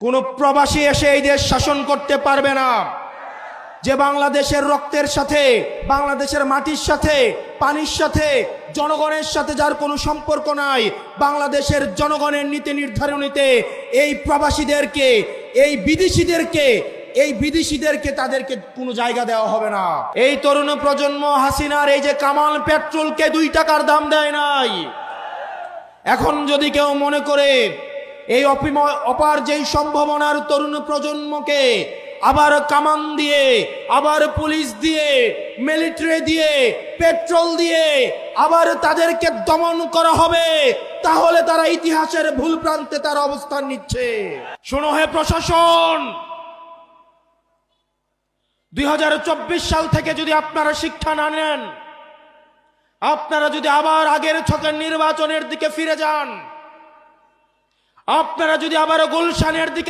কোন প্রবাসী এসে এই দেশ শাসন করতে পারবে না। যে বাংলাদেশের রক্তের সাথে, বাংলাদেশের মাটির সাথে, পানির সাথে, জনগণের সাথে যার কোনো সম্পর্ক নাই, বাংলাদেশের জনগণের নীতি নির্ধারণীতে এই প্রবাসীদেরকে, এই বিদেশিদেরকে তাদেরকে কোনো জায়গা দেওয়া হবে না। এই তরুণ প্রজন্ম হাসিনার এই যে কামাল পেট্রোলকে 2 টাকার দাম দেয় নাই। এখন যদি কেউ মনে করে এই অপার যেই সম্ভাবনার তরুণ প্রজন্মকে আবার কামান দিয়ে, আবার পুলিশ দিয়ে, মিলিটারি দিয়ে, পেট্রোল দিয়ে আবার তাদেরকে দমন করা হবে, তাহলে তারা ইতিহাসের ভুল প্রান্তে তার অবস্থান নিচ্ছে। শোনো হে প্রশাসন, 2024 সাল থেকে যদি আপনারা শিক্ষা না নেন, আপনারা যদি আবার আগের ছকের নির্বাচনের দিকে ফিরে যান, আপনারা যদি আবার গুলশানের দিকে